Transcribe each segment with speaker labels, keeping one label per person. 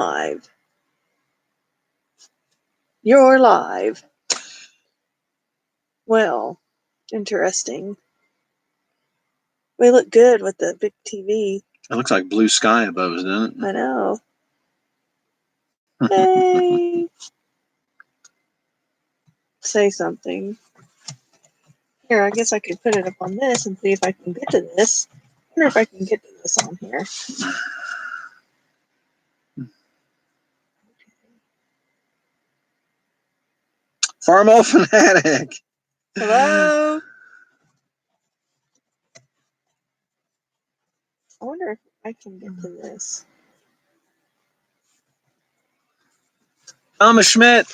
Speaker 1: live. You're live. Well, interesting. We look good with the big TV.
Speaker 2: It looks like blue sky above us, doesn't it?
Speaker 1: I know. Hey. Say something. Here, I guess I could put it up on this and see if I can get to this. I wonder if I can get to this on here.
Speaker 2: Farmall Fanatic.
Speaker 1: Hello? I wonder if I can get to this.
Speaker 2: Thomas Schmidt.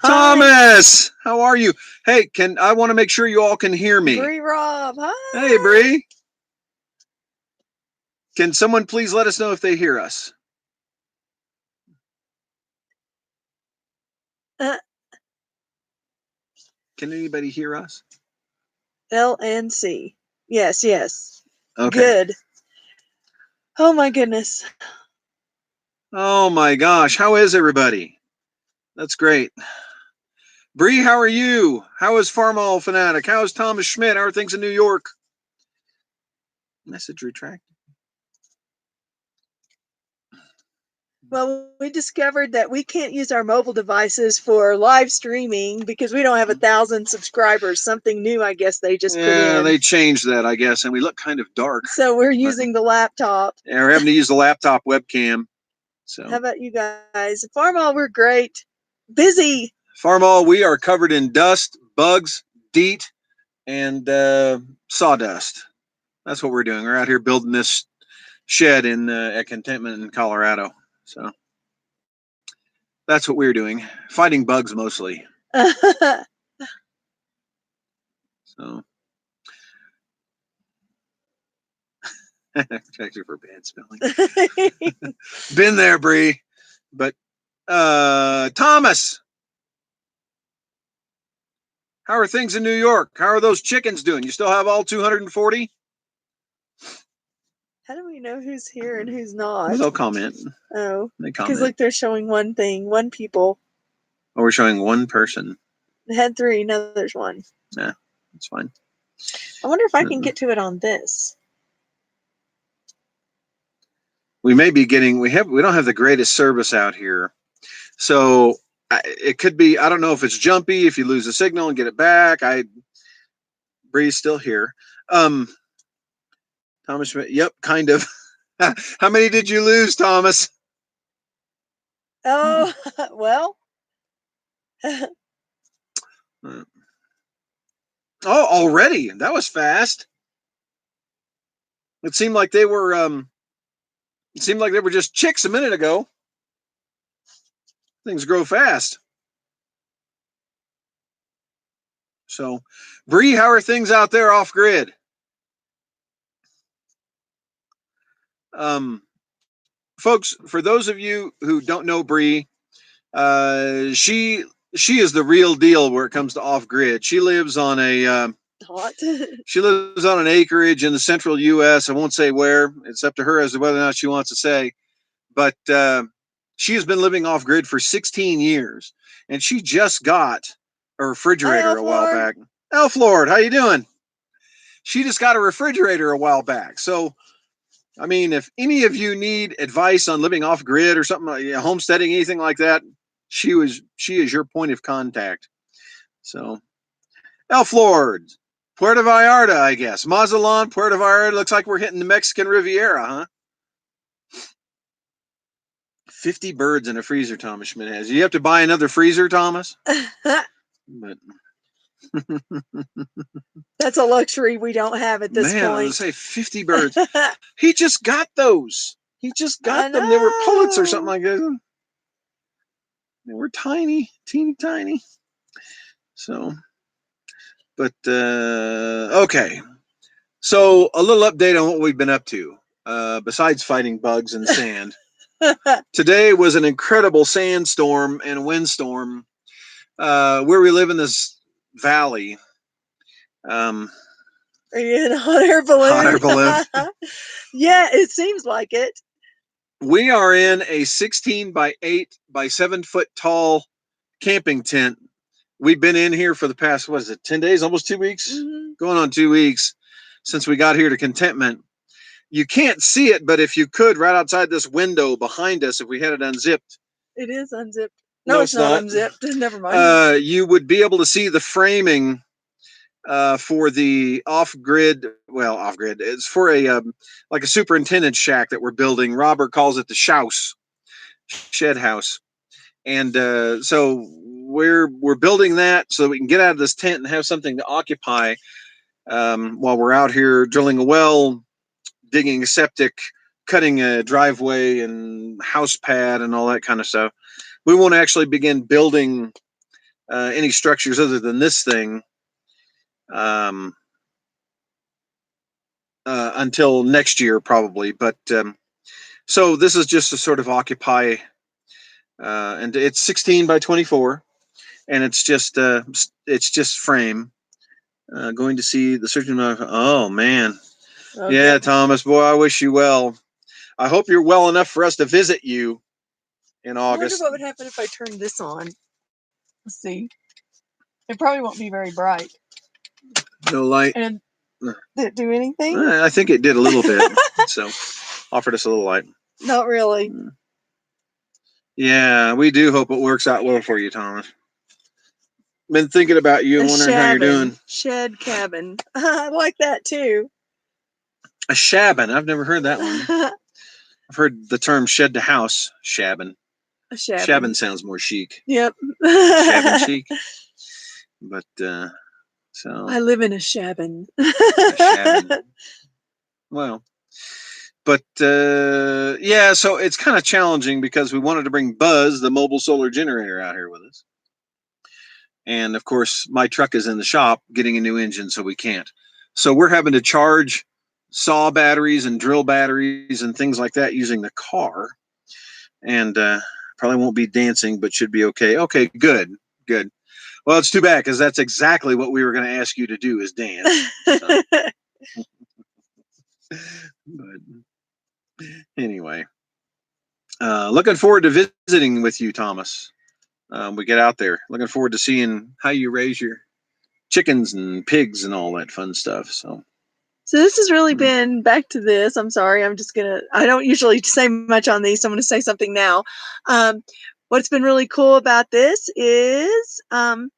Speaker 2: Thomas, how are you? Hey, I want to make sure you all can hear me.
Speaker 1: Bree Rob, hi.
Speaker 2: Hey, Bree. Can someone please let us know if they hear us? Can anybody hear us?
Speaker 1: LNC. Yes, yes.
Speaker 2: Okay.
Speaker 1: Good. Oh my goodness.
Speaker 2: Oh my gosh. How is everybody? That's great. Bree, how are you? How is Farmall Fanatic? How is Thomas Schmidt? How are things in New York? Message retracted.
Speaker 1: Well, we discovered that we can't use our mobile devices for live streaming because we don't have 1,000 subscribers. Something new, I guess they just put in.
Speaker 2: Yeah, they changed that, I guess, and we look kind of dark.
Speaker 1: So we're using the laptop.
Speaker 2: Yeah, we're having to use the laptop webcam. So
Speaker 1: how about you guys? Farmall, we're great. Busy.
Speaker 2: Farmall, we are covered in dust, bugs, DEET, and sawdust. That's what we're doing. We're out here building this shed at Contentment in Colorado. So that's what we're doing. Fighting bugs mostly. So check you for bad spelling. Been there, Bree. But Thomas, how are things in New York? How are those chickens doing? You still have all 240?
Speaker 1: How do we know who's here and who's not?
Speaker 2: Well, they'll comment.
Speaker 1: Oh,
Speaker 2: they comment.
Speaker 1: Because like they're showing one thing, one people.
Speaker 2: Oh, we're showing one person.
Speaker 1: They had 3. Now there's 1.
Speaker 2: Yeah, that's fine.
Speaker 1: I wonder if I can get to it on this.
Speaker 2: We may be getting. We don't have the greatest service out here, so it could be. I don't know if it's jumpy. If you lose the signal and get it back, Bree's still here. Thomas Schmidt. Yep, kind of. How many did you lose, Thomas?
Speaker 1: Oh, well.
Speaker 2: Oh, already? That was fast. It seemed like they were. It seemed like they were just chicks a minute ago. Things grow fast. So, Bree, how are things out there off grid? Folks, for those of you who don't know Bree, she is the real deal where it comes to off grid. She lives on an acreage in the central U.S. I won't say where. It's up to her as to whether or not she wants to say. But she has been living off grid for 16 years, and she just got a refrigerator a while back. Elf Lord, how you doing? She just got a refrigerator a while back. So, I mean, if any of you need advice on living off grid or something like homesteading, anything like that, she is your point of contact. So, Elf Lord, Puerto Vallarta, I guess. Mazatlan, Puerto Vallarta. Looks like we're hitting the Mexican Riviera, huh? 50 birds in a freezer, Thomas Schmidt has. You have to buy another freezer, Thomas? But
Speaker 1: that's a luxury we don't have at this point.
Speaker 2: I was say 50 birds. He just got those. He just got them. They were pullets or something like that. They were tiny, teeny tiny. So, but okay. So a little update on what we've been up to. Besides fighting bugs and sand. Today was an incredible sandstorm and windstorm. Where we live in this valley. Are
Speaker 1: you in a hot air balloon?
Speaker 2: Hot air balloon.
Speaker 1: Yeah, it seems like it.
Speaker 2: We are in a 16 by 8 by 7 foot tall camping tent. We've been in here for the past, what is it, 10 days, almost 2 weeks?
Speaker 1: Mm-hmm.
Speaker 2: Going on 2 weeks since we got here to Contentment. You can't see it, but if you could, right outside this window behind us, if we had it unzipped.
Speaker 1: It is unzipped.
Speaker 2: No,
Speaker 1: No,
Speaker 2: it's
Speaker 1: it's not
Speaker 2: not.
Speaker 1: unzipped. Never mind.
Speaker 2: You would be able to see the framing for the off-grid. Well, off-grid. It's for a like a superintendent shack that we're building. Robert calls it the shouse, shed house, and so we're building that so that we can get out of this tent and have something to occupy while we're out here drilling a well, digging a septic, cutting a driveway and house pad and all that kind of stuff. We won't actually begin building any structures other than this thing um, until next year, probably. But so this is just to sort of occupy, and it's 16 by 24, and it's just frame. Going to see the surgeon. Oh man,
Speaker 1: Okay.
Speaker 2: yeah, Thomas, boy, I wish you well. I hope you're well enough for us to visit you in
Speaker 1: I wonder
Speaker 2: August.
Speaker 1: what would happen if I turned this on. Let's see. It probably won't be very bright.
Speaker 2: No light.
Speaker 1: And did it do anything?
Speaker 2: I think it did a little bit. So offered us a little light.
Speaker 1: Not really.
Speaker 2: Yeah, we do hope it works out well for you, Thomas. Been thinking about you and wondering how you're doing.
Speaker 1: Shed cabin. I like that too.
Speaker 2: A shabbin. I've never heard that one. I've heard the term shed to house. Shabbin.
Speaker 1: A shabbin.
Speaker 2: Shabbin sounds more chic.
Speaker 1: Yep.
Speaker 2: Shabbin chic. But so
Speaker 1: I live in a shabbin.
Speaker 2: shabbin. Well, but yeah, so it's kind of challenging because we wanted to bring Buzz, the mobile solar generator, out here with us. And of course, my truck is in the shop getting a new engine, so we can't. So we're having to charge saw batteries and drill batteries and things like that using the car. And probably won't be dancing, but should be okay. Okay, good. Well, it's too bad because that's exactly what we were going to ask you to do is dance. So. But anyway, looking forward to visiting with you, Thomas. We get out there. Looking forward to seeing how you raise your chickens and pigs and all that fun stuff. So
Speaker 1: this has really been back to this. I'm sorry. I don't usually say much on these, so I'm going to say something now. What's been really cool about this is the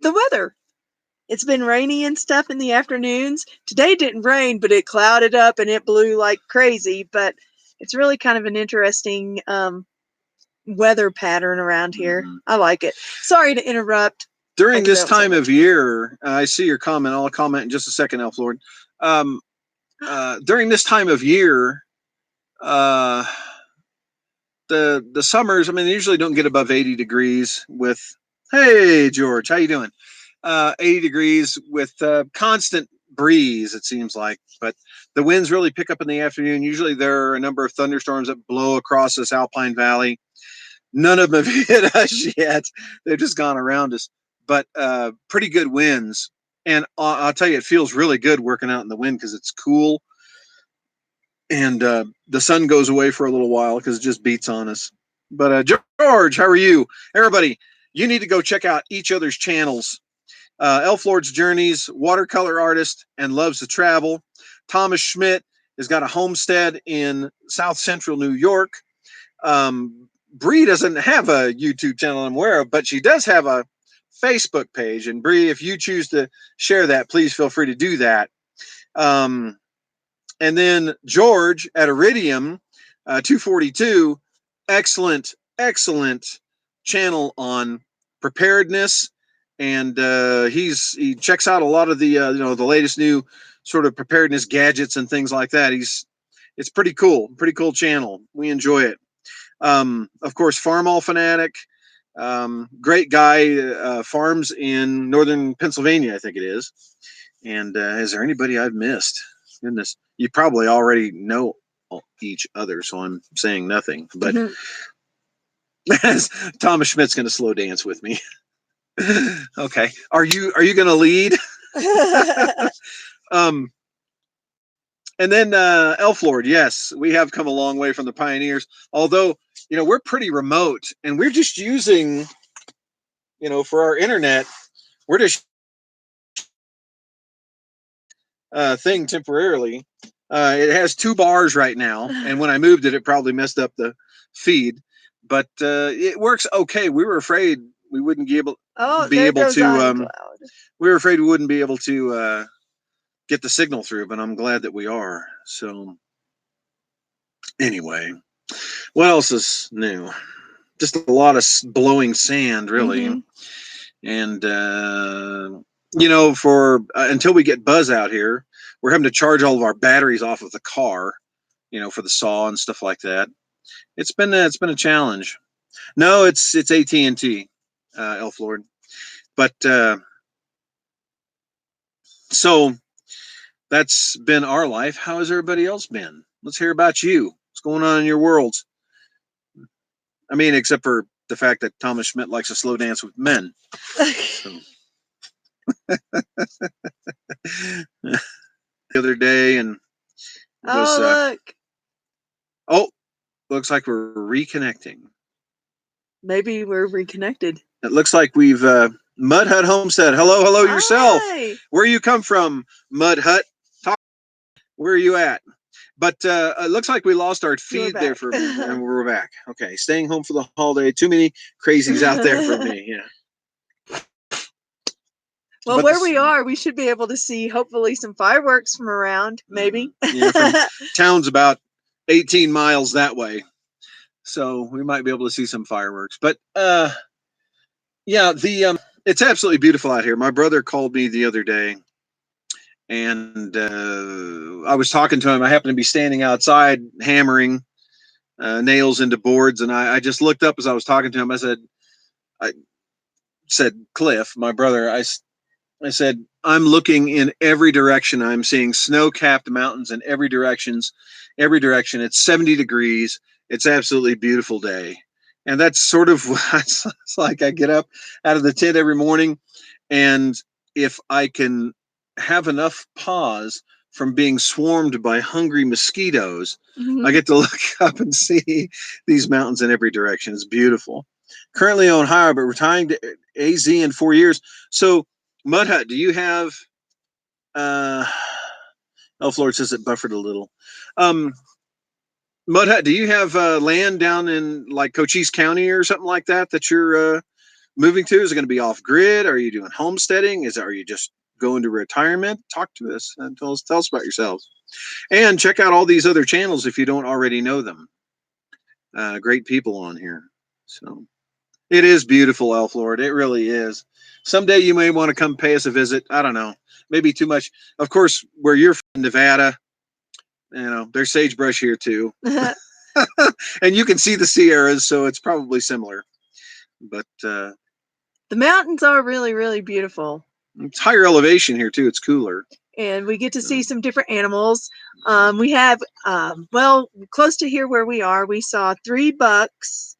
Speaker 1: weather. It's been rainy and stuff in the afternoons. Today it didn't rain, but it clouded up and it blew like crazy. But it's really kind of an interesting weather pattern around here. I like it. Sorry to interrupt.
Speaker 2: During this time of year, I see your comment. I'll comment in just a second, Elf Lord. During this time of year, the summers, I mean, they usually don't get above 80 degrees with, hey, George, how you doing? 80 degrees with constant breeze, it seems like. But the winds really pick up in the afternoon. Usually there are a number of thunderstorms that blow across this Alpine Valley. None of them have hit us yet. They've just gone around us. But pretty good winds. And I'll tell you, it feels really good working out in the wind because it's cool. And the sun goes away for a little while because it just beats on us. But George, how are you? Everybody, you need to go check out each other's channels. Elf Lord's Journeys, watercolor artist, and loves to travel. Thomas Schmidt has got a homestead in South Central New York. Bree doesn't have a YouTube channel I'm aware of, but she does have a Facebook page. And Bree, if you choose to share that, please feel free to do that. And then George at Iridium 242, excellent channel on preparedness. And he checks out a lot of the the latest new sort of preparedness gadgets and things like that. It's pretty cool channel. We enjoy it. Of course, Farm All Fanatic, great guy, farms in northern Pennsylvania, I think it is. And is there anybody I've missed? Goodness, you probably already know each other, so I'm saying nothing. But Thomas Schmidt's going to slow dance with me. Okay, are you going to lead? And then Elf Lord, yes, we have come a long way from the pioneers. Although, we're pretty remote and we're just using, for our internet, we're just thing temporarily. It has 2 bars right now, and when I moved it, it probably messed up the feed, but it works okay. We were afraid we wouldn't
Speaker 1: Oh,
Speaker 2: be
Speaker 1: there
Speaker 2: able
Speaker 1: goes
Speaker 2: to.
Speaker 1: iCloud.
Speaker 2: We were afraid we wouldn't be able to get the signal through, but I'm glad that we are. So anyway, what else is new? Just a lot of blowing sand, really,
Speaker 1: Mm-hmm.
Speaker 2: and for until we get Buzz out here, we're having to charge all of our batteries off of the car, for the saw and stuff like that. It's been a challenge. No, it's AT&T, Elf Lord. But so that's been our life. How has everybody else been? Let's hear about you. What's going on in your worlds? I mean, except for the fact that Thomas Schmidt likes to slow dance with men. So the other day and was
Speaker 1: Oh, look.
Speaker 2: oh, looks like we're reconnecting.
Speaker 1: Maybe we're reconnected.
Speaker 2: It looks like we've Mud Hut Homestead. Hello, hello yourself.
Speaker 1: Hi.
Speaker 2: Where you come from, Mud Hut? Talk. Where are you at? But it looks like we lost our
Speaker 1: You're
Speaker 2: feed there
Speaker 1: back.
Speaker 2: for a minute, and we're back. Okay, staying home for the holiday. Too many crazies out there for me. Yeah.
Speaker 1: Well,
Speaker 2: But
Speaker 1: where
Speaker 2: this,
Speaker 1: we are, we should be able to see hopefully some fireworks from around, maybe.
Speaker 2: from town's about 18 miles that way, so we might be able to see some fireworks. But yeah, the it's absolutely beautiful out here. My brother called me the other day, and I was talking to him. I happened to be standing outside hammering nails into boards, and I just looked up as I was talking to him. I said, Cliff, my brother, I said, I'm looking in every direction. I'm seeing snow-capped mountains in every direction. It's 70 degrees. It's absolutely beautiful day. And that's sort of what it's like. I get up out of the tent every morning, and if I can have enough pause from being swarmed by hungry mosquitoes, I get to look up and see these mountains in every direction. It's beautiful. Currently on hire, but retiring to AZ in 4 years. So, Mud Hut, do you have? Uh, Elf Lord says it buffered a little. Um, Mud Hut, do you have land down in like Cochise County or something like that you're moving to? Is it going to be off grid? Are you doing homesteading? Are you just going to retirement? Talk to us and tell us about yourselves. And check out all these other channels if you don't already know them. Great people on here. So it is beautiful, Elf Lord. It really is. Someday you may want to come pay us a visit. I don't know. Maybe too much. Of course, where you're from, Nevada, there's sagebrush here too. And you can see the Sierras, so it's probably similar. But
Speaker 1: The mountains are really, really beautiful.
Speaker 2: it's higher elevation here too. It's cooler.
Speaker 1: And we get to see some different animals. We have, well, close to here where we are, we saw 3 bucks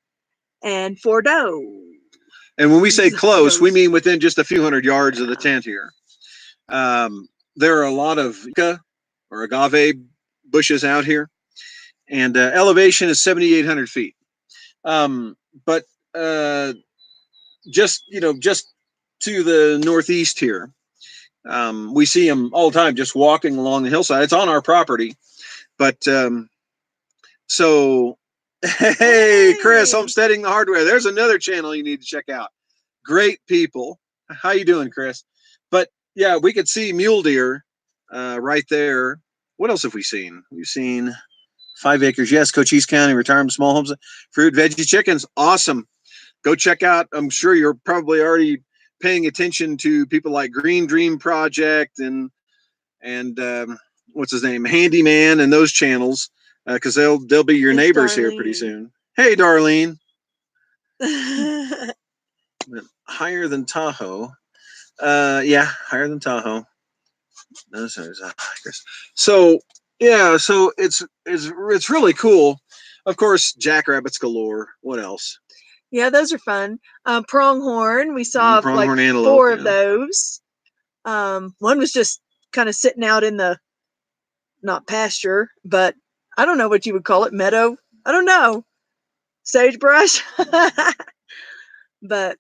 Speaker 1: and 4 does.
Speaker 2: And when we say close, we mean within just a few hundred yards of the tent here. There are a lot of or agave bushes out here, and elevation is 7,800 feet. But just to the northeast here, we see them all the time, just walking along the hillside. It's on our property, but so hey, Chris, homesteading the hardware. There's another channel you need to check out. Great people. How you doing, Chris? But yeah, we could see mule deer right there. What else have we seen? We've seen 5 acres. Yes, Cochise County, retirement small homes, fruit, veggie, chickens. Awesome. Go check out. I'm sure you're probably already paying attention to people like Green Dream Project and what's his name, Handyman, and those channels because they'll be your neighbors here pretty soon. Hey, Darlene. Higher than Tahoe. Yeah, higher than Tahoe. No, sorry, so yeah, so it's really cool. Of course, jackrabbits galore. What else?
Speaker 1: Yeah, those are fun. Pronghorn, we saw like
Speaker 2: Pronghorn antelope,
Speaker 1: 4 of those. One was just kind of sitting out in the not pasture, but I don't know what you would call it, meadow. I don't know, sagebrush. But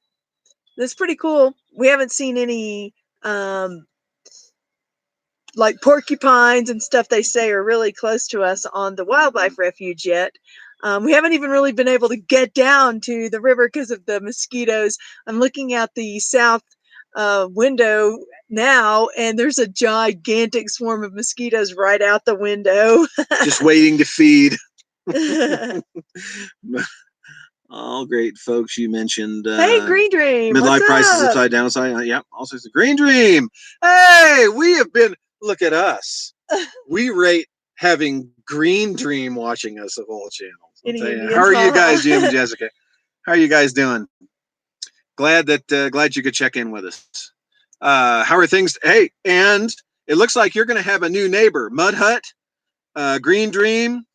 Speaker 1: it's pretty cool. We haven't seen any um, like porcupines and stuff they say are really close to us on the wildlife refuge yet. We haven't even really been able to get down to the river because of the mosquitoes. I'm looking out the south window now, and there's a gigantic swarm of mosquitoes right out the window.
Speaker 2: Just waiting to feed. All great, folks. You mentioned
Speaker 1: Hey, Green Dream, what's
Speaker 2: midlife crisis
Speaker 1: up?
Speaker 2: upside down. Yeah, also the Green Dream. Hey, we have been. Look at us. We rate having Green Dream watching us of all channels.
Speaker 1: Any
Speaker 2: How
Speaker 1: Indians?
Speaker 2: are you guys, Jim and Jessica? How are you guys doing? Glad you could check in with us. How are things? Hey, and it looks like you're going to have a new neighbor, Mud Hut, Green Dream.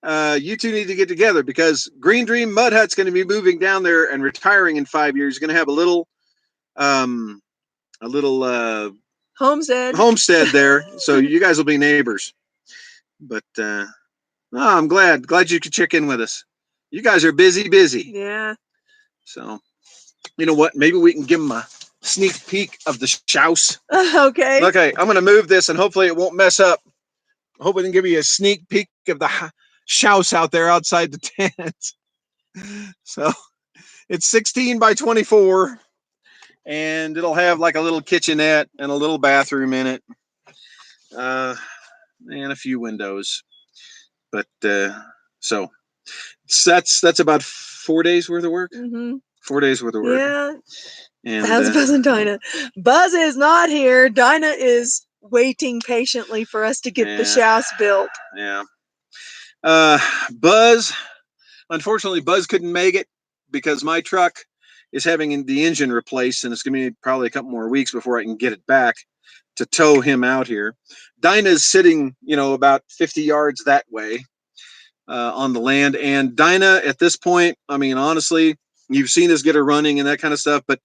Speaker 2: You two need to get together because Green Dream Mud Hut's going to be moving down there and retiring in 5 years. He's going to have a little homestead there. So you guys will be neighbors. But I'm glad you could check in with us. You guys are busy.
Speaker 1: Yeah.
Speaker 2: So you know what? Maybe we can give them a sneak peek of the house.
Speaker 1: Okay.
Speaker 2: Okay, I'm going to move this and hopefully it won't mess up. I hope we can give you a sneak peek of the house out there outside the tent. So it's 16 by 24 and it'll have like a little kitchenette and a little bathroom in it, and a few windows. But so that's about 4 days worth of work. 4 days worth of work.
Speaker 1: Yeah.
Speaker 2: And
Speaker 1: how's Buzz and Dinah? Buzz is not here. Dinah is waiting patiently for us to get the house built.
Speaker 2: Yeah. Buzz, unfortunately, Buzz couldn't make it because my truck is having the engine replaced, and it's going to be probably a couple more weeks before I can get it back to tow him out here. Dinah's sitting, about 50 yards that way on the land. And Dinah, at this point, I mean, honestly, you've seen us get her running and that kind of stuff, but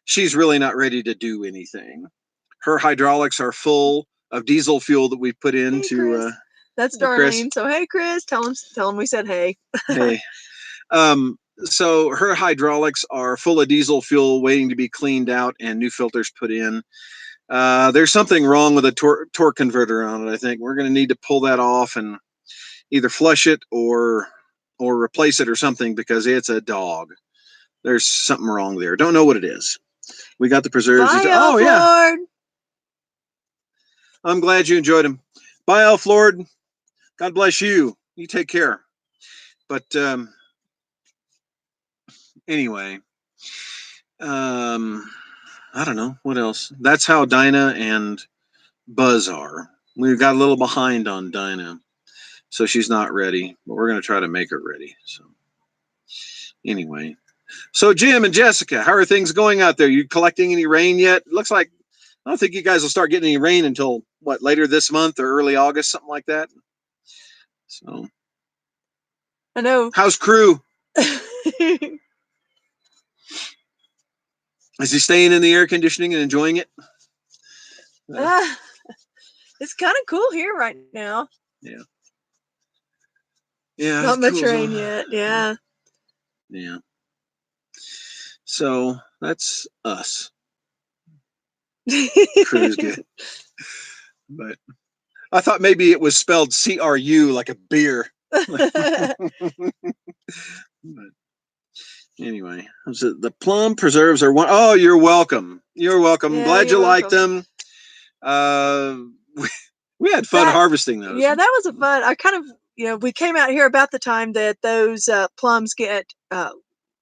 Speaker 2: she's really not ready to do anything. Her hydraulics are full of diesel fuel that we put into.
Speaker 1: Hey, that's Darlene. Chris. So hey, Chris, tell him we said hey.
Speaker 2: Hey. So her hydraulics are full of diesel fuel waiting to be cleaned out and new filters put in. There's something wrong with the torque converter on it. I think we're going to need to pull that off and either flush it or replace it or something because it's a dog. There's something wrong there. Don't know what it is. We got the preserves.
Speaker 1: Bye, Elf Lord.
Speaker 2: I'm glad you enjoyed them. Bye, Elf Lord. God bless you. You take care. But anyway, I don't know what else. That's how Dinah and Buzz are. We got a little behind on Dinah, so she's not ready. But we're going to try to make her ready. So anyway, so Jim and Jessica, how are things going out there? You collecting any rain yet? It looks like I don't think you guys will start getting any rain until later this month or early August, something like that. So
Speaker 1: I know.
Speaker 2: How's crew? Is he staying in the air conditioning and enjoying it?
Speaker 1: It's kind of cool here right now.
Speaker 2: Yeah. Yeah.
Speaker 1: Not much rain yet. Yeah.
Speaker 2: Yeah. So that's us. Crew's good. But I thought maybe it was spelled CRU like a beer. But anyway, the plum preserves are one. Oh, you're welcome. You're welcome. Yeah, glad you liked them. We had fun harvesting those.
Speaker 1: Yeah, that was a fun. I kind of, we came out here about the time that those plums get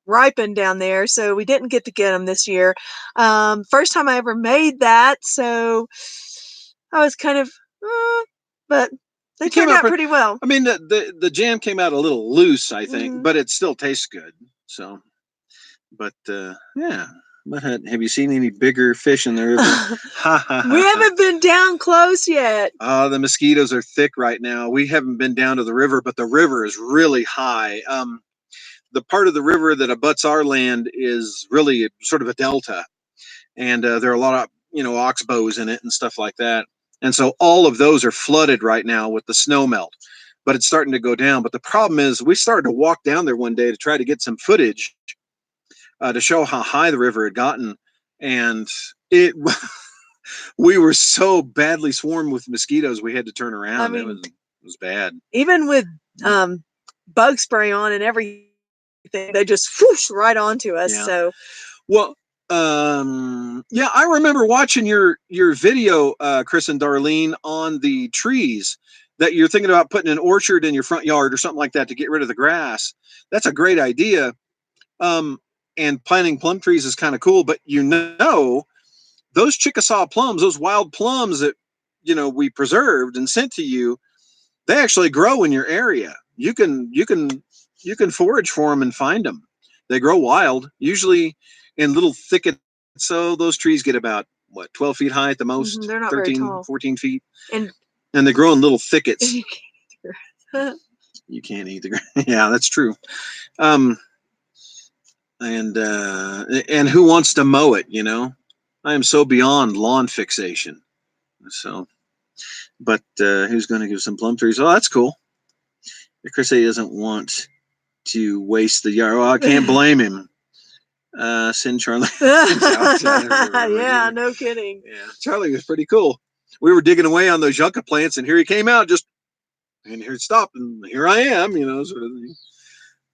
Speaker 1: ripened down there, so we didn't get to get them this year. First time I ever made that, so I was kind of, but they turned out pretty well.
Speaker 2: I mean, the jam came out a little loose, I think, but it still tastes good. So, but yeah. Have you seen any bigger fish in the river?
Speaker 1: We haven't been down close yet.
Speaker 2: The mosquitoes are thick right now. We haven't been down to the river, but the river is really high. The part of the river that abuts our land is really sort of a delta, and there are a lot of oxbows in it and stuff like that. And so all of those are flooded right now with the snow melt, but it's starting to go down. But the problem is, we started to walk down there one day to try to get some footage to show how high the river had gotten, and it we were so badly swarmed with mosquitoes we had to turn
Speaker 1: I
Speaker 2: around.
Speaker 1: mean,
Speaker 2: It was bad.
Speaker 1: even with bug spray on and everything, they just whoosh right onto us.
Speaker 2: Yeah.
Speaker 1: So
Speaker 2: Well, yeah, I remember watching your video, Chris and Darlene, on the trees that you're thinking about putting an orchard in your front yard or something like that to get rid of the grass. That's a great idea. Um, and planting plum trees is kind of cool, but those Chickasaw plums, those wild plums that we preserved and sent to you, they actually grow in your area. You can forage for them and find them. They grow wild, usually in little thickets. So those trees get about, what, 12 feet high at the most,
Speaker 1: they're not very
Speaker 2: 13,
Speaker 1: tall,
Speaker 2: 14 feet,
Speaker 1: and
Speaker 2: and they grow in little thickets.
Speaker 1: you can't
Speaker 2: You can't eat the grass. Yeah, that's true. Um, and who wants to mow it? I am so beyond lawn fixation. So, but who's going to give some plum trees? Oh, that's cool. Chris doesn't want to waste the yard. Well, I can't blame him. Send Charlie.
Speaker 1: yeah, no kidding.
Speaker 2: Yeah, Charlie was pretty cool. We were digging away on those yucca plants, and here he came out, and here it stopped, and here I am. Sort of thing.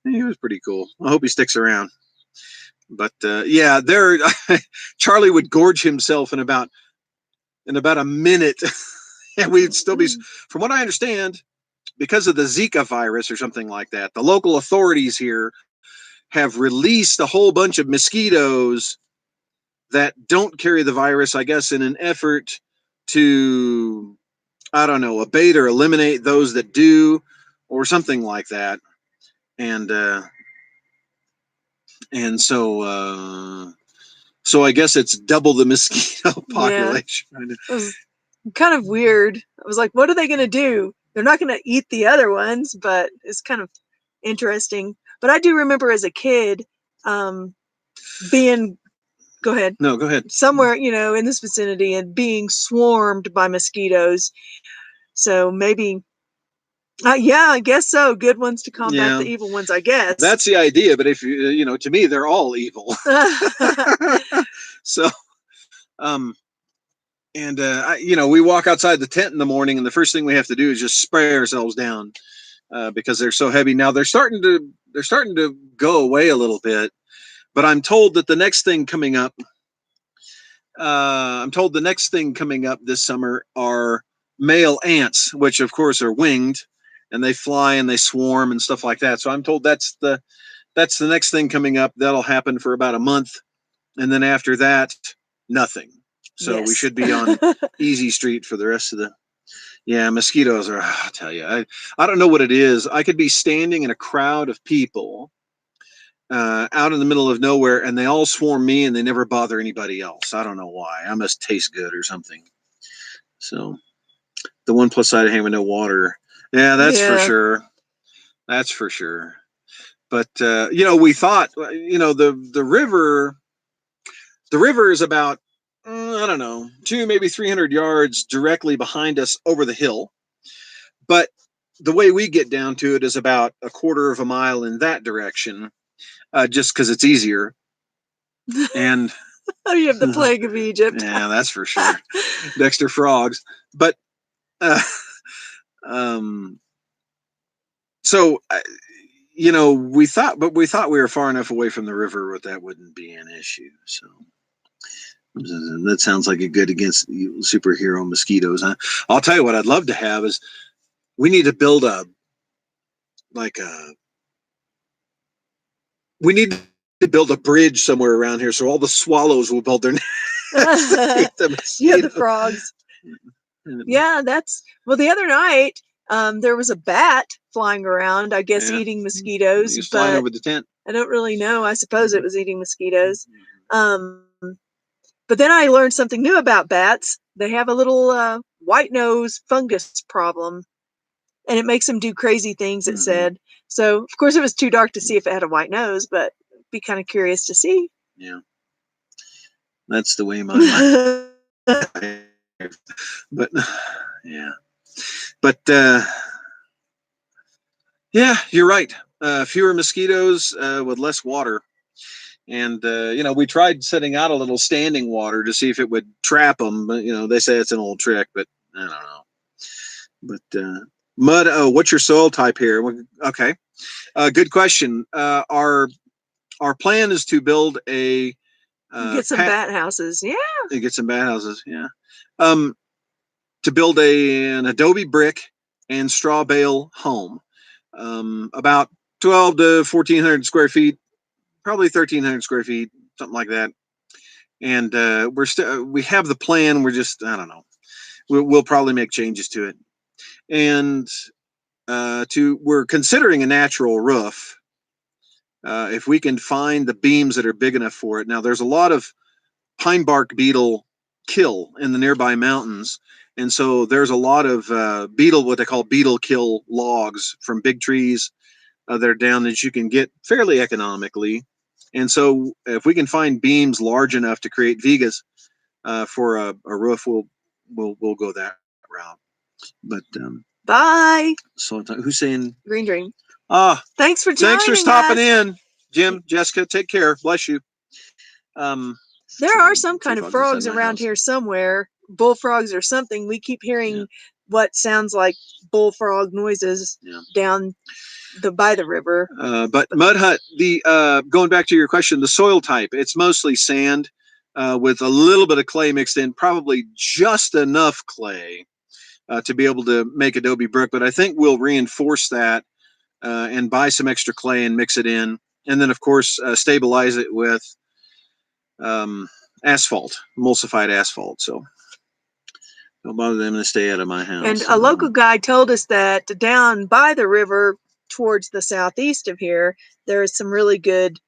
Speaker 2: He was pretty cool. I hope he sticks around. But yeah, Charlie would gorge himself in about a minute, and we'd still be. From what I understand, because of the Zika virus or something like that, the local authorities here have released a whole bunch of mosquitoes that don't carry the virus, I guess, in an effort to, I don't know, abate or eliminate those that do, or something like that. And so I guess it's double the mosquito population.
Speaker 1: Yeah. It was kind of weird. I was like, what are they going to do? They're not going to eat the other ones, but it's kind of interesting. But I do remember as a kid being, go ahead.
Speaker 2: No, go ahead.
Speaker 1: Somewhere, in this vicinity and being swarmed by mosquitoes. So maybe, yeah, I guess so. Good ones to combat the evil ones, I guess.
Speaker 2: That's the idea. But if to me, they're all evil. So, and we walk outside the tent in the morning, and the first thing we have to do is just spray ourselves down because they're so heavy. Now they're starting to go away a little bit, but I'm told that the next thing coming up. This summer are male ants, which of course are winged, and they fly and they swarm and stuff like that. So I'm told that's the next thing coming up. That'll happen for about a month, and then after that, nothing. So we should be on easy street for the rest of the. Yeah, mosquitoes are. I'll tell you, I don't know what it is. I could be standing in a crowd of people out in the middle of nowhere, and they all swarm me, and they never bother anybody else. I don't know why. I must taste good or something. So, the one plus side of having no water. Yeah, that's for sure. That's for sure. But we thought, the river. The river is about, I don't know, 200, maybe 300 yards directly behind us over the hill. But the way we get down to it is about a quarter of a mile in that direction. Just because it's easier. And
Speaker 1: you have the plague of Egypt.
Speaker 2: Yeah, that's for sure. Dexter frogs. But so we thought we were far enough away from the river that that wouldn't be an issue. So that sounds like a good against superhero mosquitoes, huh? I'll tell you what I'd love to have is we need to build we need to build a bridge somewhere around here so all the swallows will build their nests.
Speaker 1: The frogs. Yeah, the other night there was a bat flying around, I guess eating mosquitoes.
Speaker 2: He was flying over the tent.
Speaker 1: I don't really know. I suppose it was eating mosquitoes. But then I learned something new about bats. They have a little white nose fungus problem, and it makes them do crazy things, it said. So, of course, it was too dark to see if it had a white nose, but be kind of curious to see.
Speaker 2: Yeah. That's the way my But yeah, but yeah, you're right. Fewer mosquitoes with less water. And we tried setting out a little standing water to see if it would trap them. But they say it's an old trick, but I don't know. But mud. Oh, what's your soil type here? Okay, good question. Our plan is to build a
Speaker 1: Get some bat houses. Yeah.
Speaker 2: Get some bat houses. Yeah. Um, to build an adobe brick and straw bale home, about 12 to 1,400 square feet, probably 1,300 square feet, something like that. And we have the plan. We're just, I don't know. We'll probably make changes to it. And we're considering a natural roof. If we can find the beams that are big enough for it. Now, there's a lot of pine bark beetle kill in the nearby mountains. And so there's a lot of what they call beetle kill logs from big trees that are down that you can get fairly economically. And so if we can find beams large enough to create vigas for a roof, we'll go that route. But
Speaker 1: bye.
Speaker 2: So who's saying
Speaker 1: Green Dream?
Speaker 2: Thanks for stopping in, Jim, Jessica. Take care. Bless you.
Speaker 1: There are some kind of frogs around here somewhere, bullfrogs or something. We keep hearing what sounds like bullfrog noises down by the river.
Speaker 2: But Mud Hut, going back to your question, the soil type, it's mostly sand with a little bit of clay mixed in, probably just enough clay to be able to make adobe brick. But I think we'll reinforce that and buy some extra clay and mix it in. And then, of course, stabilize it with asphalt, emulsified asphalt. So don't bother them to stay out of my house.
Speaker 1: And a local guy told us that down by the river towards the southeast of here, there's some really good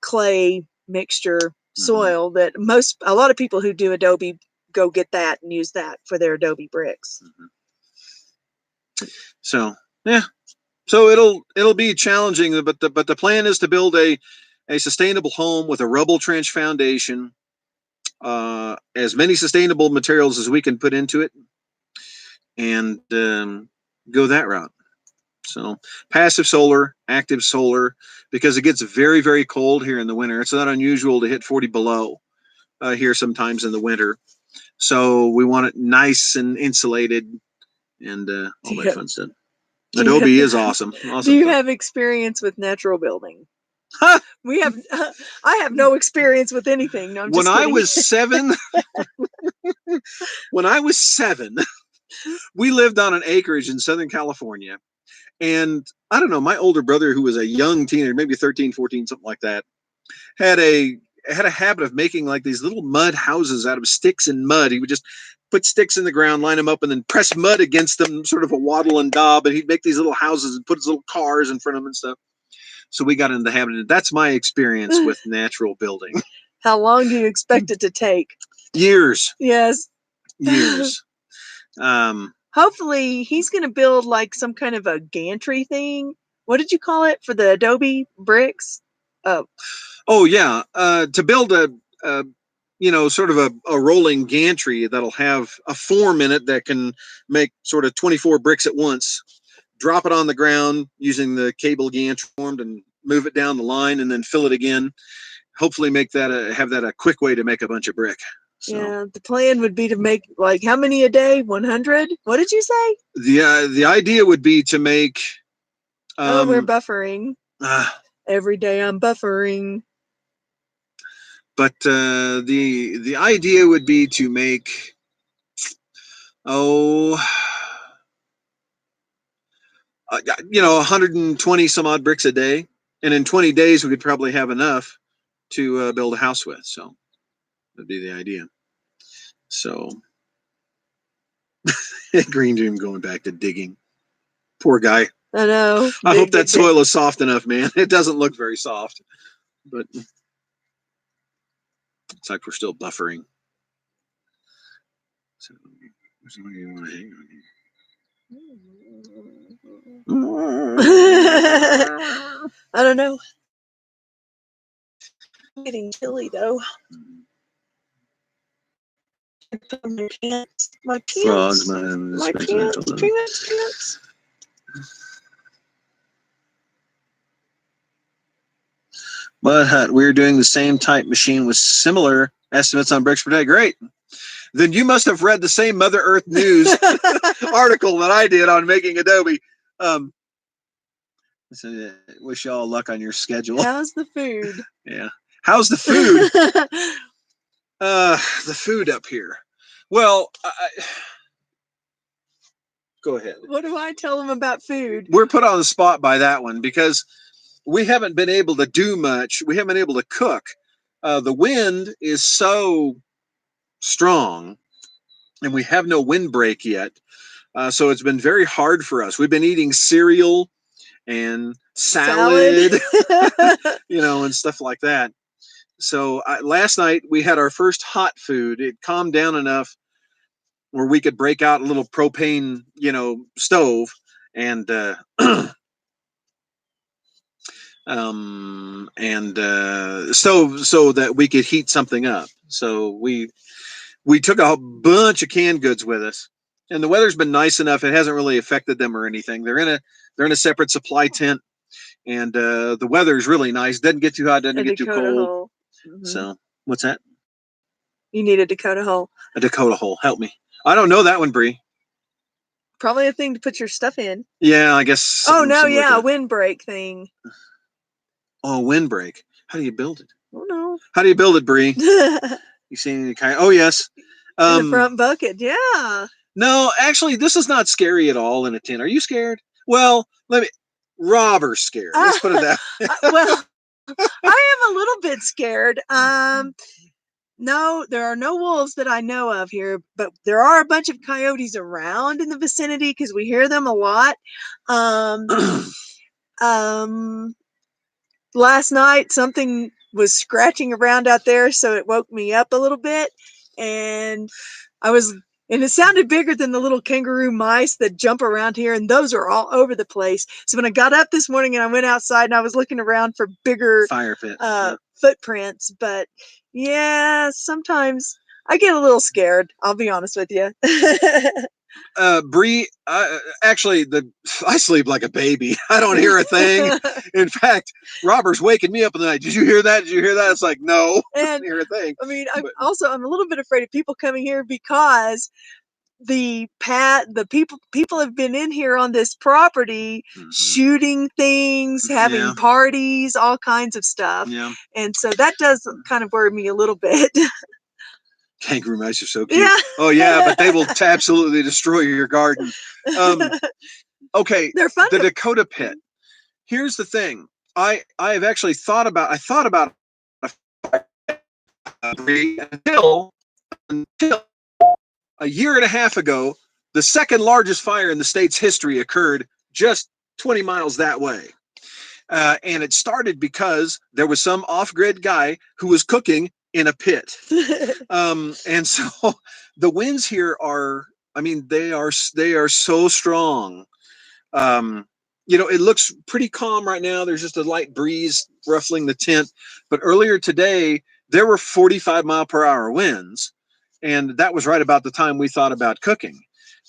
Speaker 1: clay mixture soil that a lot of people who do adobe go get that and use that for their adobe bricks.
Speaker 2: So yeah, so it'll be challenging, but the plan is to build a sustainable home with a rubble trench foundation, as many sustainable materials as we can put into it, and go that route. So passive solar, active solar, because it gets very, very cold here in the winter. It's not unusual to hit 40 below here sometimes in the winter. So we want it nice and insulated and all that fun stuff. Adobe is awesome.
Speaker 1: Do you have experience with natural building? We have. I have no experience with anything. No, I'm just kidding.
Speaker 2: I was 7, when I was 7, we lived on an acreage in Southern California. And I don't know, my older brother, who was a young teenager, maybe 13, 14, something like that, had a habit of making like these little mud houses out of sticks and mud. He would just put sticks in the ground, line them up, and then press mud against them, sort of a wattle and daub. And he'd make these little houses and put his little cars in front of them and stuff. So we got into the habit. That's my experience with natural building.
Speaker 1: How long do you expect it to take?
Speaker 2: Years.
Speaker 1: Yes.
Speaker 2: Years.
Speaker 1: Hopefully he's going to build like some kind of a gantry thing. What did you call it for the adobe bricks?
Speaker 2: Oh yeah. To build a sort of a rolling gantry that'll have a form in it that can make sort of 24 bricks at once, drop it on the ground using the cable gantry formed and move it down the line and then fill it again. Hopefully make that have that a quick way to make a bunch of brick.
Speaker 1: So. Yeah, the plan would be to make like how many a day? 100? What did you say?
Speaker 2: The idea would be to make.
Speaker 1: We're buffering. Every day I'm buffering.
Speaker 2: But the idea would be to make 120 some odd bricks a day, and in 20 days we could probably have enough to build a house with. So that'd be the idea. So Green Dream going back to digging. Poor guy.
Speaker 1: I know.
Speaker 2: I hope that soil is soft enough, man. It doesn't look very soft, but it's like we're still buffering. So, something you want to hang
Speaker 1: on? I don't know. It's getting chilly though. My pants. My
Speaker 2: Frogs,
Speaker 1: pants.
Speaker 2: my
Speaker 1: My pants. Pants. Pants.
Speaker 2: Mud Hut. We're doing the same type machine with similar estimates on bricks per day. Great. Then you must have read the same Mother Earth News article that I did on making Adobe. So wish y'all luck on your schedule.
Speaker 1: How's the food?
Speaker 2: Yeah. How's the food? The food up here. Well, go ahead.
Speaker 1: What do I tell them about food?
Speaker 2: We're put on the spot by that one because we haven't been able to do much. We haven't been able to cook. The wind is so strong, and we have no windbreak yet. So it's been very hard for us. We've been eating cereal and salad. And stuff like that. So last night we had our first hot food. It calmed down enough where we could break out a little propane, stove and stove so that we could heat something up. So we took a bunch of canned goods with us, and the weather's been nice enough; it hasn't really affected them or anything. They're in a separate supply tent, and the weather's really nice. Doesn't get too hot, doesn't get too cold. Mm-hmm. So what's that?
Speaker 1: You need a Dakota hole.
Speaker 2: A Dakota hole. Help me. I don't know that one, Bree.
Speaker 1: Probably a thing to put your stuff in.
Speaker 2: Yeah, I guess.
Speaker 1: Oh no, yeah, a windbreak thing.
Speaker 2: Oh, windbreak. How do you build it?
Speaker 1: Oh no.
Speaker 2: How do you build it, Bree? You seen any kind? Oh yes.
Speaker 1: In the front bucket, yeah.
Speaker 2: No, actually, this is not scary at all in a tent. Are you scared? Well, Robber's scared. Let's put it that.
Speaker 1: Well, I am a little bit scared. No, there are no wolves that I know of here, but there are a bunch of coyotes around in the vicinity because we hear them a lot. Last night something was scratching around out there, so it woke me up a little bit, and it sounded bigger than the little kangaroo mice that jump around here, and those are all over the place. So when I got up this morning and I went outside and I was looking around for bigger
Speaker 2: fire pit
Speaker 1: footprints, but yeah, sometimes I get a little scared. I'll be honest with you.
Speaker 2: Bree, actually, I sleep like a baby. I don't hear a thing. In fact, Robert's waking me up in the night. Did you hear that? Did you hear that? It's like, no, I don't hear a thing.
Speaker 1: I mean, I'm a little bit afraid of people coming here because the people have been in here on this property, shooting things, having parties, all kinds of stuff. Yeah. And so that does kind of worry me a little bit.
Speaker 2: Kangaroo mice are so cute. Yeah. Oh yeah, but they will absolutely destroy your garden. Okay, they're fun. The Dakota pit. Here's the thing. I have actually thought about until a year and a half ago, the second largest fire in the state's history occurred just 20 miles that way. And it started because there was some off-grid guy who was cooking in a pit. And so the winds here they are so strong. It looks pretty calm right now. There's just a light breeze ruffling the tent. But earlier today, there were 45-mile-per-hour winds. And that was right about the time we thought about cooking.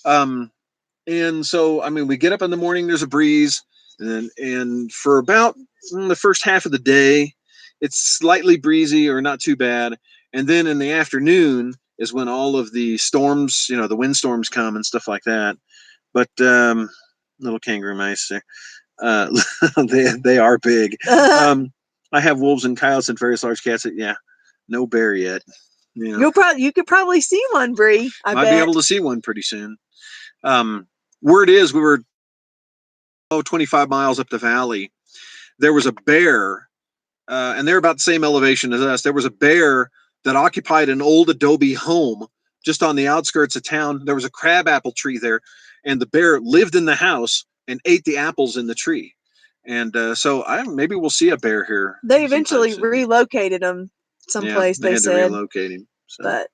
Speaker 2: And so, we get up in the morning, there's a breeze. And for about the first half of the day, it's slightly breezy or not too bad. And then in the afternoon is when all of the storms, the windstorms come and stuff like that. But little kangaroo mice there, they are big. I have wolves and coyotes and various large cats. No bear yet.
Speaker 1: You could probably see one, Bree. I
Speaker 2: might be able to see one pretty soon. Word is we were 25 miles up the valley. There was a bear, and they're about the same elevation as us. There was a bear that occupied an old adobe home just on the outskirts of town. There was a crabapple tree there, and the bear lived in the house and ate the apples in the tree. And so maybe we'll see a bear here.
Speaker 1: They eventually relocated him someplace.
Speaker 2: They
Speaker 1: said
Speaker 2: to relocate him. So.
Speaker 1: But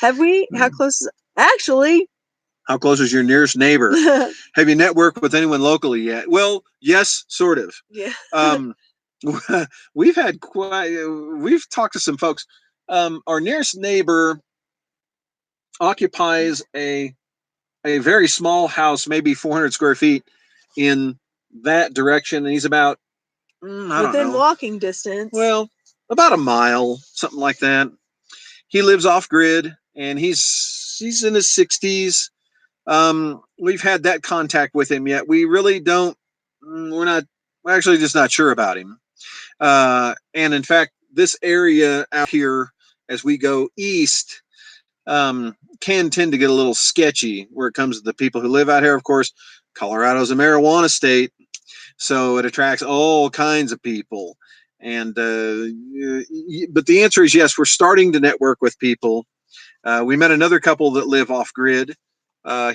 Speaker 1: have we? How close? Actually,
Speaker 2: how close is your nearest neighbor? Have you networked with anyone locally yet? Well, yes, sort of.
Speaker 1: Yeah.
Speaker 2: We've talked to some folks. Our nearest neighbor, occupies a very small house, maybe 400 square feet in that direction. And he's about, I don't
Speaker 1: Within
Speaker 2: know,
Speaker 1: walking distance.
Speaker 2: well, about a mile, something like that. He lives off grid, and he's in his 60s. We've had that contact with him yet. We really don't. We're actually just not sure about him. And in fact, this area out here, as we go east, can tend to get a little sketchy where it comes to the people who live out here. Of course, Colorado's a marijuana state, so it attracts all kinds of people. And but the answer is yes. We're starting to network with people. We met another couple that live off grid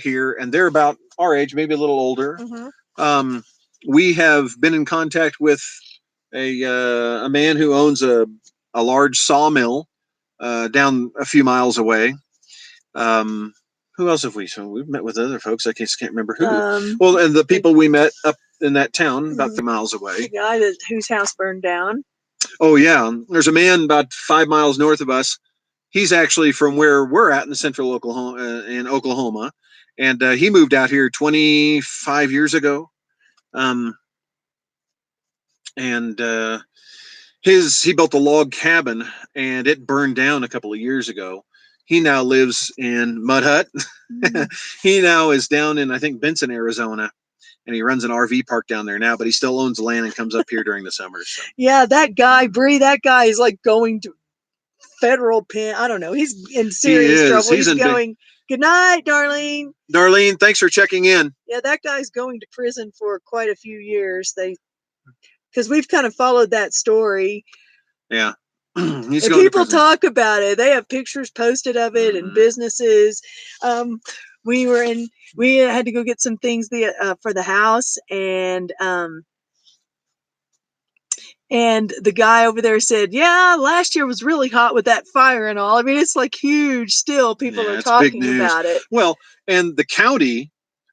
Speaker 2: here, and they're about our age, maybe a little older. Um, we have been in contact with a man who owns a large sawmill down a few miles away. Um, who else have we? So we've met with other folks. I can't remember who. Well, and the people we met up in that town about 3 miles away.
Speaker 1: The guy whose house burned down.
Speaker 2: Oh yeah, there's a man about 5 miles north of us. He's actually from where we're at in the central Oklahoma, in Oklahoma, and he moved out here 25 years ago. Um, and he built a log cabin, and it burned down a couple of years ago. He now lives in Mud Hut. He now is down in, I think, Benson, Arizona, and he runs an RV park down there now. But he still owns the land and comes up here during the summers. So.
Speaker 1: Yeah, that guy, Bree. That guy is like going to federal pen. I don't know. He's in serious trouble. He's going. Good night, Darlene.
Speaker 2: Darlene, thanks for checking in.
Speaker 1: Yeah, that guy's going to prison for quite a few years. Because we've kind of followed that story.
Speaker 2: Yeah.
Speaker 1: He's and people talk about it. They have pictures posted of it and businesses. We had to go get some things for the house, and the guy over there said, yeah, last year was really hot with that fire and all. I mean, it's like huge still. People are talking about it.
Speaker 2: Well, and the county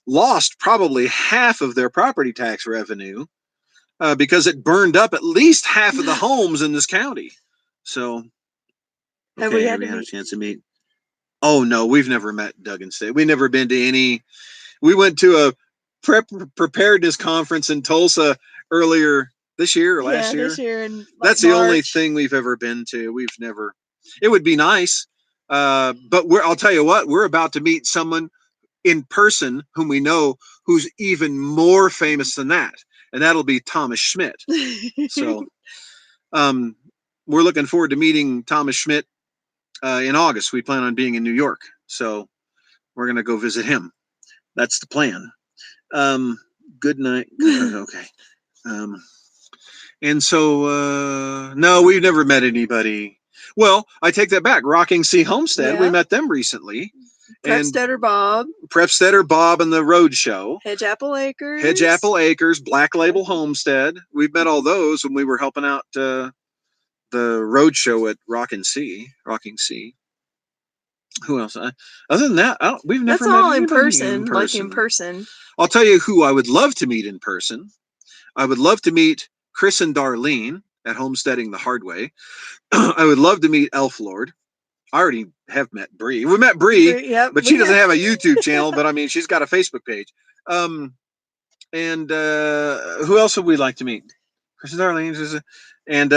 Speaker 2: lost probably half of their property tax revenue because it burned up at least half of the homes in this county. So,
Speaker 1: have we had
Speaker 2: a chance to meet? Oh, no, we've never met Doug and State. We've never been to any. We went to a preparedness conference in Tulsa earlier this year or last year.
Speaker 1: This year. And
Speaker 2: that's the only thing we've ever been to. We've never. It would be nice, but I'll tell you what. We're about to meet someone in person whom we know who's even more famous than that, and that'll be Thomas Schmidt. So, we're looking forward to meeting Thomas Schmidt in August. We plan on being in New York, so we're going to go visit him. That's the plan. Good night. Okay. And so, no, we've never met anybody. Well, I take that back. Rocking Sea Homestead, we met them recently.
Speaker 1: Prepstetter
Speaker 2: Bob and the Road Show.
Speaker 1: Hedge Apple Acres.
Speaker 2: Black Label Homestead. We've met all those when we were helping out the Road Show at Rocking Sea. Who else? Other than that, we've never met
Speaker 1: all
Speaker 2: anybody in person. I'll tell you who I would love to meet in person. I would love to meet Chris and Darlene at Homesteading the Hard Way. I would love to meet Elf Lord. I already have met Bree. We met Bree, but she doesn't have a YouTube channel. But I mean, she's got a Facebook page. And who else would we like to meet? Chris and Darlene. And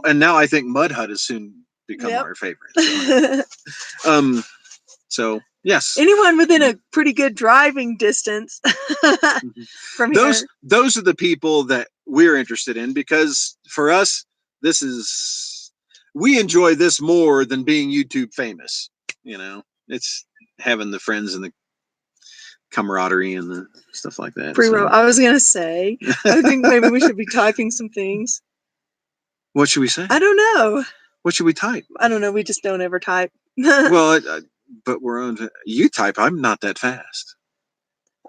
Speaker 2: and now I think Mud Hut has soon become our favorite. So yes,
Speaker 1: anyone within a pretty good driving distance from
Speaker 2: here.
Speaker 1: Those
Speaker 2: are the people that we're interested in, because for us, we enjoy this more than being YouTube famous. You know, it's having the friends and the camaraderie and the stuff like that.
Speaker 1: I was gonna say, I think maybe we should be typing some things.
Speaker 2: What should we say?
Speaker 1: I don't know.
Speaker 2: What should we type?
Speaker 1: I don't know. We just don't ever type.
Speaker 2: Well, but we're on. You type. I'm not that fast.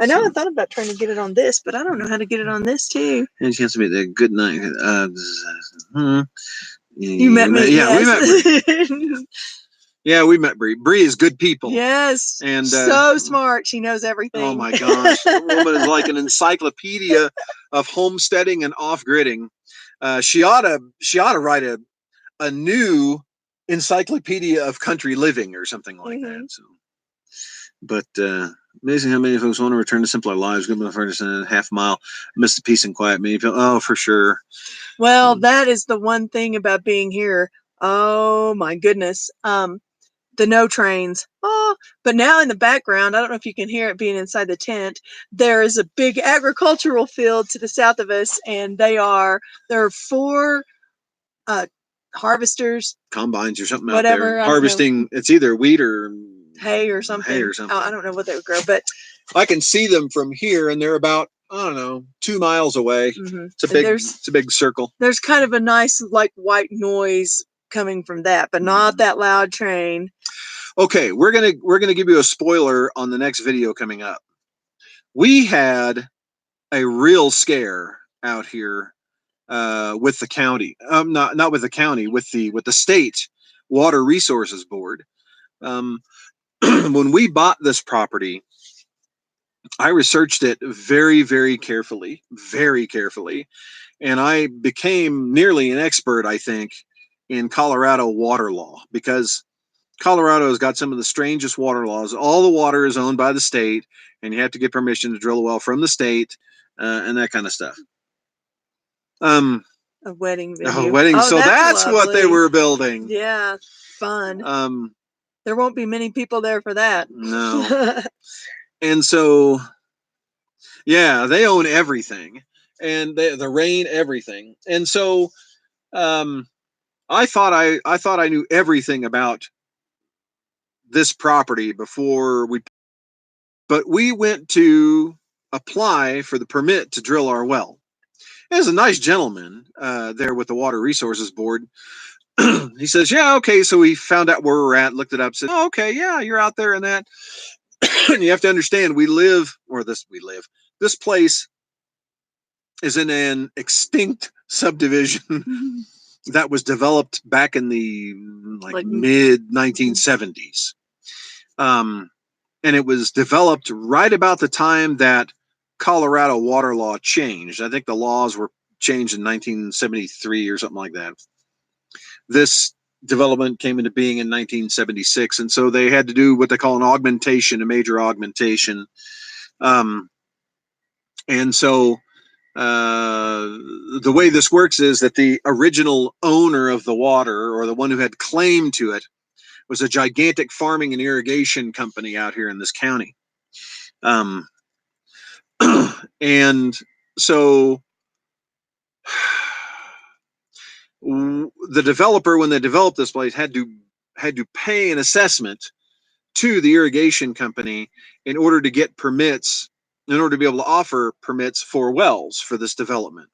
Speaker 1: I know. I thought about trying to get it on this, but I don't know how to get it on this too.
Speaker 2: And chance to meet the good night.
Speaker 1: You met me.
Speaker 2: Yeah, we met Bree. Yeah, we met Bree. Bree is good people.
Speaker 1: Yes, and so smart. She knows everything.
Speaker 2: Oh my gosh, the woman is like an encyclopedia of homesteading and off-gridding. She ought to write a new encyclopedia of country living or something like that. So, but amazing how many folks want to return to simpler lives. Good enough for a half mile. Miss the peace and quiet. Many people. Oh, for sure.
Speaker 1: Well, that is the one thing about being here. Oh my goodness. The no trains. Oh, but now in the background, I don't know if you can hear it being inside the tent. There is a big agricultural field to the south of us, and there are 4 harvesters,
Speaker 2: combines or something
Speaker 1: whatever,
Speaker 2: out there harvesting. It's either wheat or
Speaker 1: hay or something. I don't know what they would grow, but
Speaker 2: I can see them from here, and they're about, I don't know, 2 miles away. It's a big circle.
Speaker 1: There's kind of a nice like white noise coming from that, but not that loud train.
Speaker 2: Okay, we're gonna give you a spoiler on the next video coming up. We had a real scare out here with the county. Not with the county, with the state water resources board. When we bought this property, I researched it very, very carefully, and I became nearly an expert, I think, in Colorado water law, because Colorado has got some of the strangest water laws. All the water is owned by the state, and you have to get permission to drill a well from the state, and that kind of stuff.
Speaker 1: A wedding venue.
Speaker 2: So that's lovely. What they were building.
Speaker 1: Yeah, fun. There won't be many people there for that.
Speaker 2: No. And so, yeah, they own everything, and the rain, everything. And so, I thought I knew everything about this property but we went to apply for the permit to drill our well. There's a nice gentleman there with the Water Resources Board. He says, yeah, okay. So we found out where we're at, looked it up, said, oh, okay, yeah, you're out there and that. And you have to understand, this place is in an extinct subdivision that was developed back in the mid 1970s. And it was developed right about the time that Colorado water law changed. I think the laws were changed in 1973 or something like that. This development came into being in 1976, and so they had to do what they call a major augmentation. And so the way this works is that the original owner of the water, or the one who had claim to it, was a gigantic farming and irrigation company out here in this county. And so the developer, when they developed this place, had to pay an assessment to the irrigation company in order to get permits, in order to be able to offer permits for wells for this development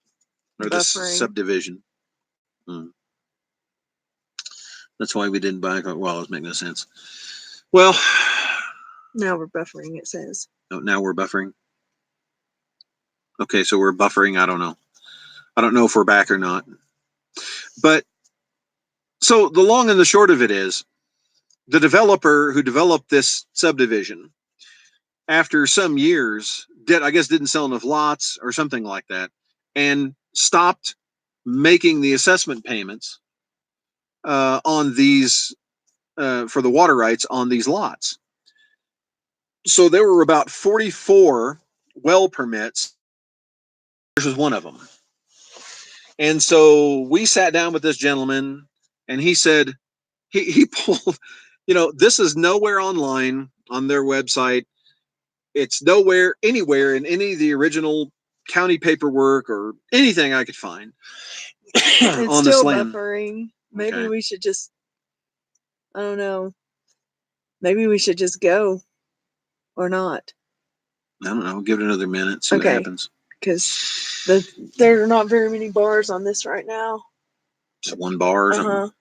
Speaker 2: or this subdivision. That's why we didn't buy it. Well, it's making no sense. Well,
Speaker 1: now we're buffering, it says.
Speaker 2: Oh, now we're buffering. Okay, so we're buffering. I don't know. I don't know if we're back or not. But so the long and the short of it is, the developer who developed this subdivision, after some years, didn't sell enough lots or something like that, and stopped making the assessment payments on these for the water rights on these lots. So there were about 44 well permits. This was one of them. And so we sat down with this gentleman, and he said, he pulled, this is nowhere online on their website. It's nowhere, anywhere in any of the original county paperwork or anything I could find.
Speaker 1: It's on still buffering. Maybe we should just, I don't know. Maybe we should just go or not.
Speaker 2: I don't know. Give it another minute. See what happens.
Speaker 1: Because there are not very many bars on this right now.
Speaker 2: Just one bar or something.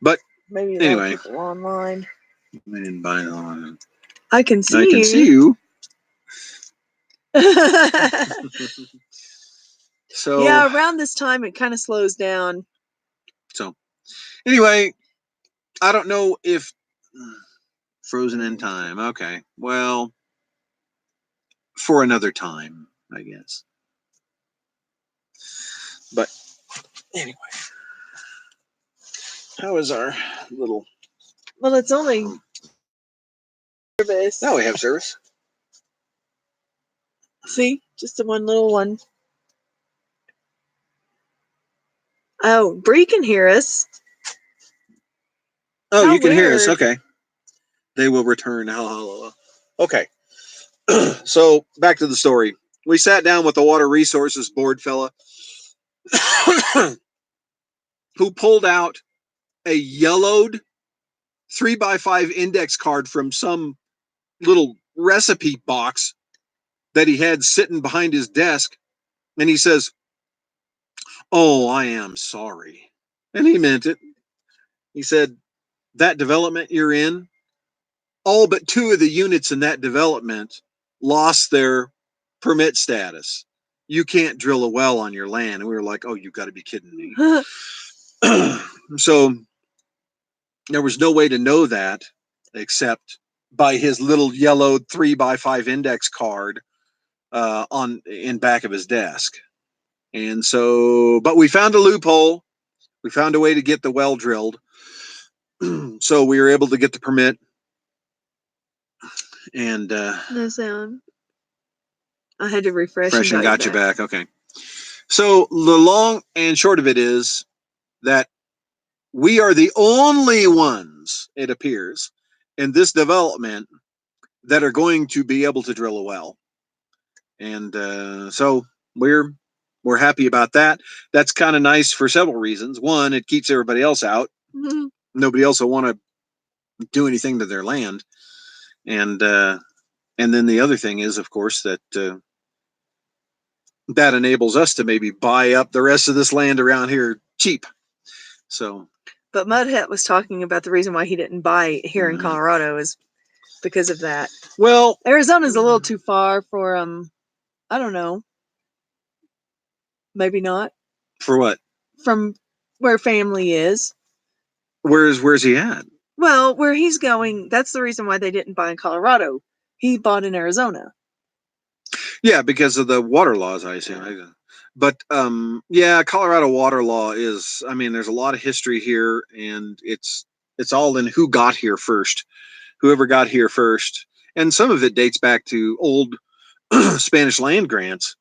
Speaker 2: But
Speaker 1: maybe
Speaker 2: anyway,
Speaker 1: people online.
Speaker 2: We didn't buy it online.
Speaker 1: I can see
Speaker 2: I can see you. So
Speaker 1: yeah, around this time it kind of slows down.
Speaker 2: So anyway, I don't know if frozen in time. Okay, well, for another time, I guess. But anyway, How is our little
Speaker 1: Well, it's only service.
Speaker 2: now we have service?
Speaker 1: See, just the one little one. Oh, Bree can hear us.
Speaker 2: Oh,
Speaker 1: How
Speaker 2: you can hear us.
Speaker 1: weird.
Speaker 2: Okay. They will return. Okay. So back to the story. We sat down with the Water Resources Board fella who pulled out a yellowed 3x5 index card from some little recipe box that he had sitting behind his desk. And he says, "Oh, I am sorry." And he meant it. He said, "That development you're in, all but two of the units in that development lost their permit status. You can't drill a well on your land." And we were like, "Oh, you got to be kidding me." So there was no way to know that except by his little yellowed 3x5 index card on in back of his desk. And so, but we found a loophole. We found a way to get the well drilled. So we were able to get the permit. And
Speaker 1: No sound. I had to refresh
Speaker 2: fresh and got you
Speaker 1: back.
Speaker 2: back. Okay. So the long and short of it is that we are the only ones, it appears, in this development that are going to be able to drill a well. And so we're happy about that. That's kind of nice for several reasons. One, it keeps everybody else out.
Speaker 1: Mhm.
Speaker 2: Nobody else will want to do anything to their land. And then the other thing is, of course, that that enables us to maybe buy up the rest of this land around here cheap. So,
Speaker 1: But Mudhead was talking about the reason why he didn't buy here in Colorado is because of that.
Speaker 2: well,
Speaker 1: Arizona's a little too far for I don't know. Maybe not.
Speaker 2: For what?
Speaker 1: From where family is.
Speaker 2: Where's he at?
Speaker 1: Well, where he's going, that's the reason why they didn't buy in Colorado. He bought in Arizona.
Speaker 2: Yeah, because of the water laws, I assume. But yeah, Colorado water law is. I mean, there's a lot of history here, and it's all in who got here first, whoever got here first, and some of it dates back to old Spanish land grants.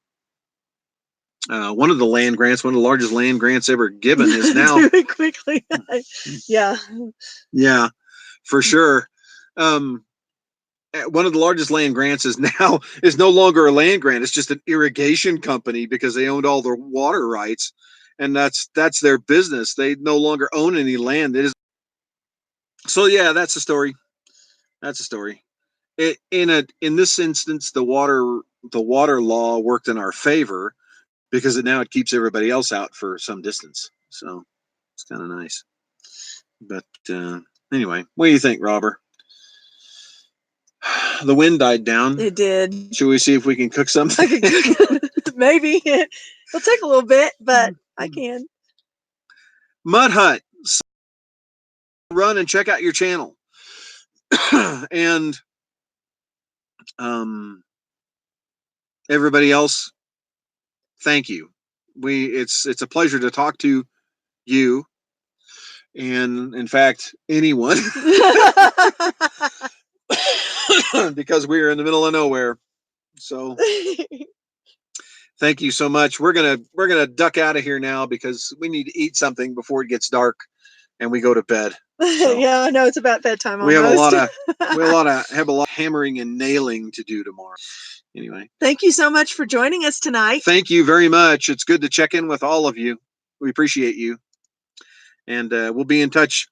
Speaker 2: One of the land grants, one of the largest land grants ever given, is now.
Speaker 1: Do it quickly. Yeah.
Speaker 2: Yeah, for sure. Um, one of the largest land grants is no longer a land grant. It's just an irrigation company because they owned all the water rights, and that's their business. They no longer own any land. It is so yeah. That's the story. That's a story. In this instance, the water law worked in our favor because now it keeps everybody else out for some distance. So it's kind of nice. But anyway, what do you think, Robert? The wind died down.
Speaker 1: It did.
Speaker 2: Should we see if we can cook something?
Speaker 1: I could cook. Maybe. It'll take a little bit, but I can.
Speaker 2: Mud Hut. Run and check out your channel. And everybody else, thank you. It's a pleasure to talk to you, and in fact anyone, because we are in the middle of nowhere. So thank you so much. We're gonna duck out of here now because we need to eat something before it gets dark and we go to bed. So
Speaker 1: yeah, I know it's about that time almost.
Speaker 2: we have a lot of hammering and nailing to do tomorrow. Anyway,
Speaker 1: thank you so much for joining us tonight.
Speaker 2: Thank you very much. It's good to check in with all of you. We appreciate you, and we'll be in touch.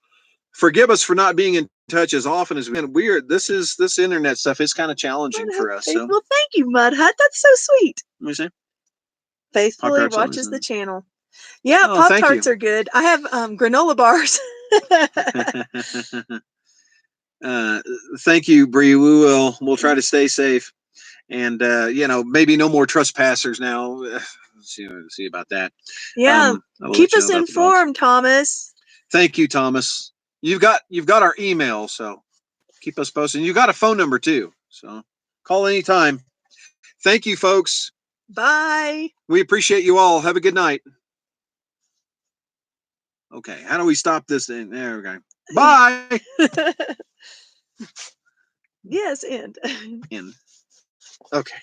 Speaker 2: Forgive us for not being in touch as often as we can. This internet stuff is kind of challenging for us. So.
Speaker 1: Well, thank you, Mud Hut. That's so sweet.
Speaker 2: Let me see.
Speaker 1: Faithfully watches the channel. Yeah,
Speaker 2: Oh,
Speaker 1: Pop-Tarts are good. I have granola bars.
Speaker 2: Thank you, Bree. We'll try to stay safe, and maybe no more trespassers now. See about that.
Speaker 1: Yeah, keep us informed, Thomas.
Speaker 2: Thank you, Thomas. You've got our email, so keep us posted. You got a phone number too, so call anytime. Thank you, folks.
Speaker 1: Bye.
Speaker 2: We appreciate you all. Have a good night. Okay, how do we stop this thing? There we go. Bye.
Speaker 1: Yes, and
Speaker 2: In. Okay.